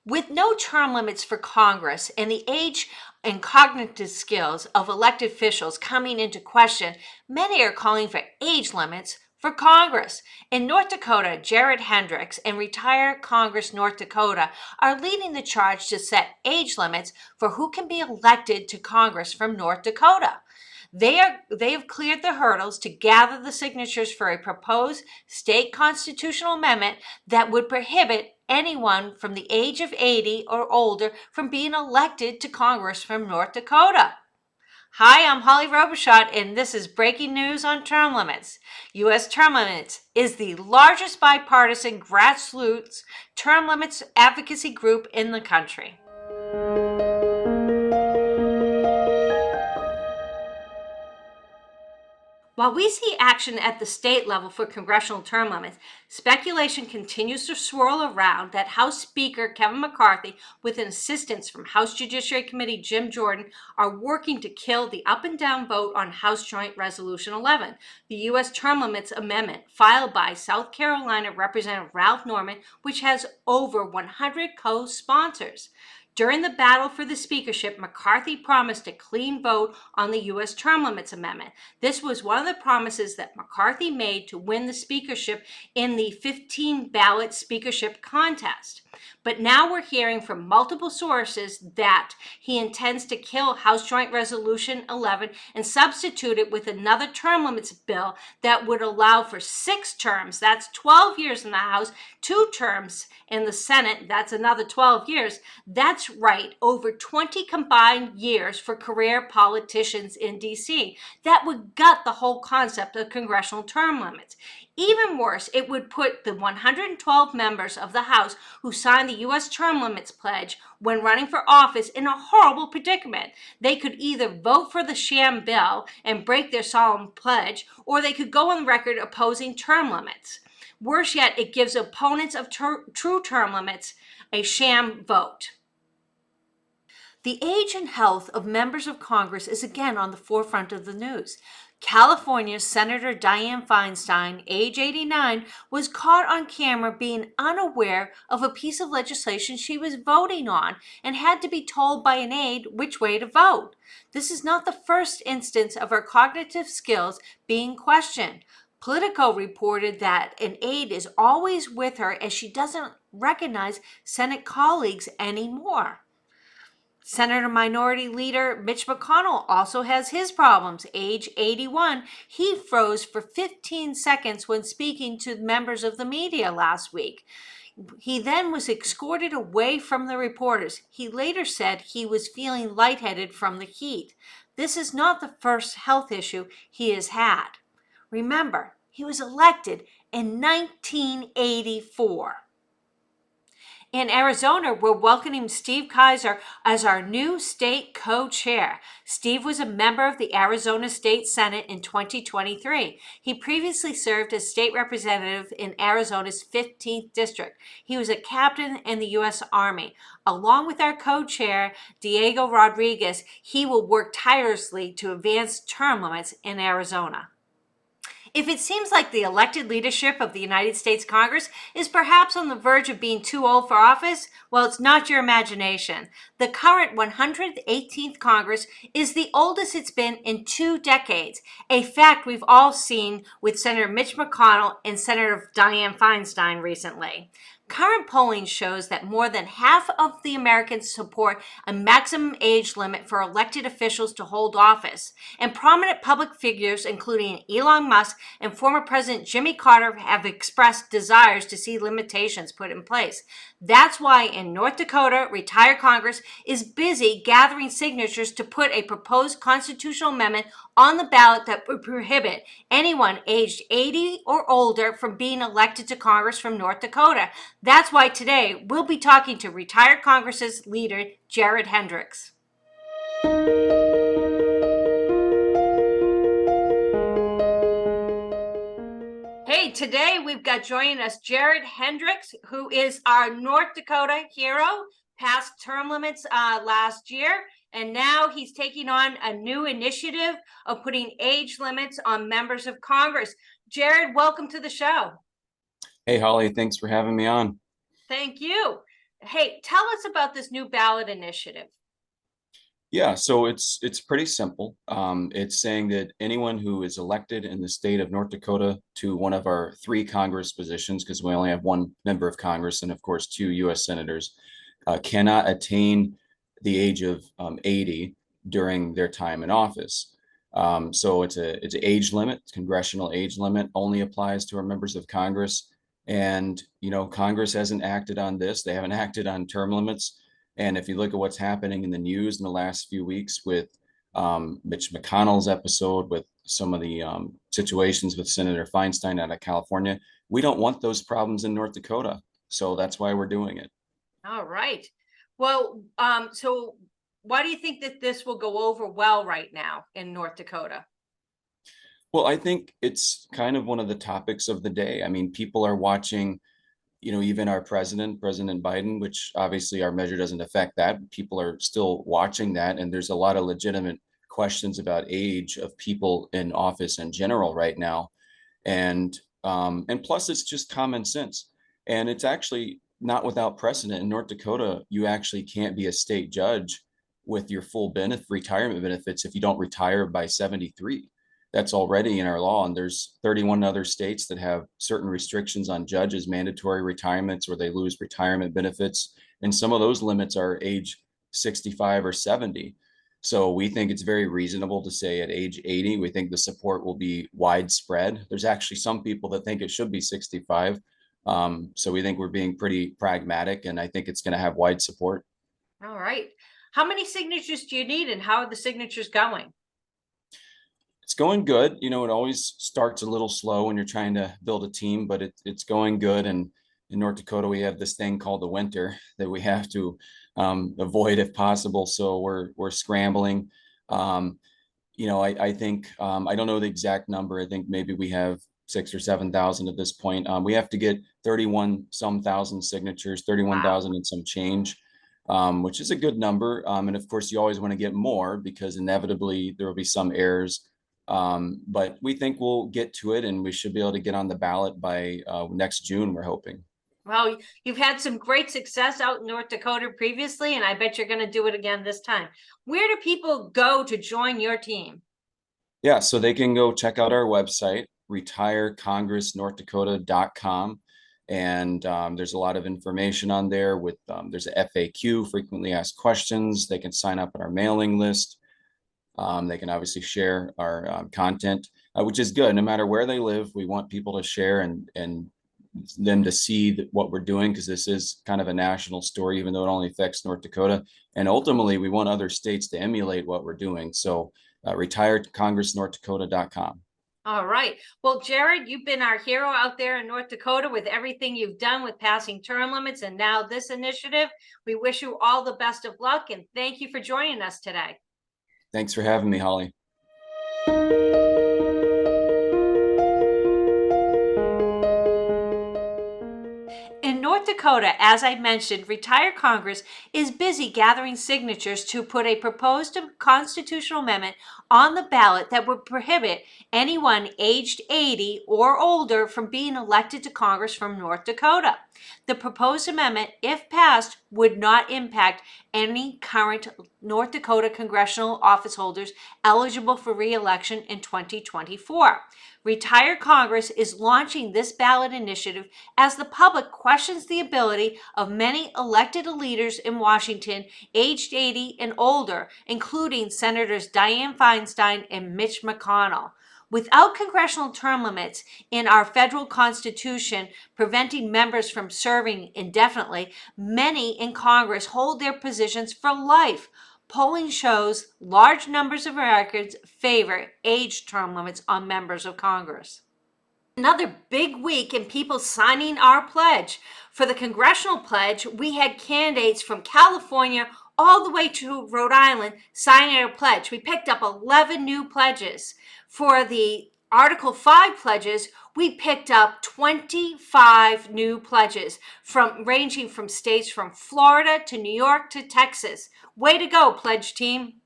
With no term limits for Congress and the age and cognitive skills of elected officials coming into question, many are calling for age limits for Congress. In North Dakota, Jared Hendrix and retired Congress North Dakota are leading the charge to set age limits for who can be elected to Congress from North Dakota. They have cleared the hurdles to gather the signatures for a proposed state constitutional amendment that would prohibit anyone from the age of 80 or older from being elected to Congress from North Dakota. Hi, I'm Holly Robichaud, and this is breaking news on term limits. U.S. Term Limits is the largest bipartisan grassroots term limits advocacy group in the country. While we see action at the state level for congressional term limits, speculation continues to swirl around that House Speaker Kevin McCarthy, with assistance from House Judiciary Committee Jim Jordan, are working to kill the up and down vote on House Joint Resolution 11, the U.S. Term Limits Amendment filed by South Carolina Representative Ralph Norman, which has over 100 co-sponsors. During the battle for the speakership, McCarthy promised a clean vote on the U.S. Term Limits Amendment. This was one of the promises that McCarthy made to win the speakership in the 15-ballot speakership contest. But now we're hearing from multiple sources that he intends to kill House Joint Resolution 11 and substitute it with another term limits bill that would allow for 6 terms. That's 12 years in the House, 2 terms in the Senate. That's another 12 years. That's right, over 20 combined years for career politicians in D.C. That would gut the whole concept of congressional term limits. Even worse, it would put the 112 members of the House who signed the U.S. Term Limits Pledge when running for office in a horrible predicament. They could either vote for the sham bill and break their solemn pledge, or they could go on record opposing term limits. Worse yet, it gives opponents of true term limits a sham vote. The age and health of members of Congress is again on the forefront of the news. California's Senator Dianne Feinstein, age 89, was caught on camera being unaware of a piece of legislation she was voting on and had to be told by an aide which way to vote. This is not the first instance of her cognitive skills being questioned. Politico reported that an aide is always with her as she doesn't recognize Senate colleagues anymore. Senator Minority Leader Mitch McConnell also has his problems. Age 81, he froze for 15 seconds when speaking to members of the media last week. He then was escorted away from the reporters. He later said he was feeling lightheaded from the heat. This is not the first health issue he has had. Remember, he was elected in 1984. In Arizona, we're welcoming Steve Kaiser as our new state co-chair. Steve was a member of the Arizona State Senate in 2023. He previously served as state representative in Arizona's 15th district. He was a captain in the U.S. Army. Along with our co-chair, Diego Rodriguez, he will work tirelessly to advance term limits in Arizona. If it seems like the elected leadership of the United States Congress is perhaps on the verge of being too old for office, well, it's not your imagination. The current 118th Congress is the oldest it's been in 2 decades, a fact we've all seen with Senator Mitch McConnell and Senator Dianne Feinstein recently. Current polling shows that more than half of the Americans support a maximum age limit for elected officials to hold office, and prominent public figures, including Elon Musk and former President Jimmy Carter, have expressed desires to see limitations put in place. That's why in North Dakota, retired Congress is busy gathering signatures to put a proposed constitutional amendment on the ballot that would prohibit anyone aged 80 or older from being elected to Congress from North Dakota. That's why today we'll be talking to retired Congress's leader, Jared Hendrix. Hey, today we've got joining us Jared Hendrix, who is our North Dakota hero, passed term limits last year, and now he's taking on a new initiative of putting age limits on members of Congress. Jared, welcome to the show. Hey, Holly, thanks for having me on. Thank you. Hey, tell us about this new ballot initiative. Yeah, so it's pretty simple. It's saying that anyone who is elected in the state of North Dakota to one of our three Congress positions, because we only have one member of Congress and of course two U.S. senators, cannot attain the age of 80 during their time in office. So it's an age limit, congressional age limit, only applies to our members of Congress. And Congress hasn't acted on this. They haven't acted on term limits. And if you look at what's happening in the news in the last few weeks with Mitch McConnell's episode, with some of the situations with Senator Feinstein out of California, we don't want those problems in North Dakota. So that's why we're doing it. All right. Well, so why do you think that this will go over well right now in North Dakota? Well, I think it's kind of one of the topics of the day. I mean, people are watching, even our President Biden, which obviously our measure doesn't affect that. People are still watching that. And there's a lot of legitimate questions about age of people in office in general right now. And plus it's just common sense. And it's actually not without precedent. In North Dakota, you actually can't be a state judge with your full retirement benefits if you don't retire by 73. That's already in our law, and there's 31 other states that have certain restrictions on judges, mandatory retirements where they lose retirement benefits, and some of those limits are age 65 or 70. So we think it's very reasonable to say at age 80, we think the support will be widespread. There's actually some people that think it should be 65. So we think we're being pretty pragmatic, and I think it's going to have wide support. All right. How many signatures do you need, and how are the signatures going? It's going good. It always starts a little slow when you're trying to build a team, but it's going good. And in North Dakota, we have this thing called the winter that we have to avoid if possible. So we're scrambling. I think I don't know the exact number. I think maybe we have 6 or 7 thousand at this point. We have to get 31 some thousand signatures, Wow. 31,000 and some change, which is a good number. And of course, you always want to get more because inevitably there will be some errors. But we think we'll get to it, and we should be able to get on the ballot by next June, we're hoping. Well, you've had some great success out in North Dakota previously, and I bet you're going to do it again this time. Where do people go to join your team? Yeah, so they can go check out our website, retirecongressnorthdakota.com. And there's a lot of information on there with there's a FAQ, frequently asked questions. They can sign up on our mailing list. They can obviously share our content, which is good. No matter where they live, we want people to share and them to see what we're doing, because this is kind of a national story, even though it only affects North Dakota. And ultimately, we want other states to emulate what we're doing. So retirecongressnorthdakota.com. All right. Well, Jared, you've been our hero out there in North Dakota with everything you've done with passing term limits and now this initiative. We wish you all the best of luck, and thank you for joining us today. Thanks for having me, Holly. In North Dakota, as I mentioned, Retire Congress is busy gathering signatures to put a proposed constitutional amendment on the ballot that would prohibit anyone aged 80 or older from being elected to Congress from North Dakota. The proposed amendment, if passed, would not impact any current North Dakota congressional office holders eligible for re-election in 2024. Retire Congress is launching this ballot initiative as the public questions the ability of many elected leaders in Washington aged 80 and older, including Senators Dianne Feinstein and Mitch McConnell. Without congressional term limits in our federal constitution preventing members from serving indefinitely, many in Congress hold their positions for life. Polling shows large numbers of Americans favor age term limits on members of Congress. Another big week in people signing our pledge. For the congressional pledge, we had candidates from California all the way to Rhode Island signing our pledge. We picked up 11 new pledges. For the Article 5 pledges, we picked up 25 new pledges ranging from states from Florida to New York to Texas. Way to go, pledge team.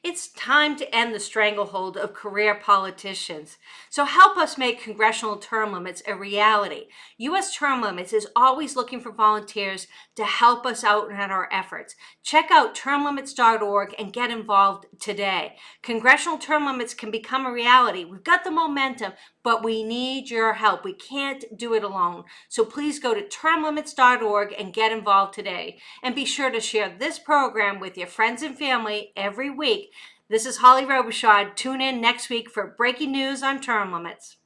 It's time to end the stranglehold of career politicians. So help us make congressional term limits a reality. U.S. Term Limits is always looking for volunteers to help us out in our efforts. Check out termlimits.org and get involved today. Congressional term limits can become a reality. We've got the momentum, but we need your help. We can't do it alone. So please go to termlimits.org and get involved today. And be sure to share this program with your friends and family every week. This is Holly Robichaud. Tune in next week for breaking news on term limits.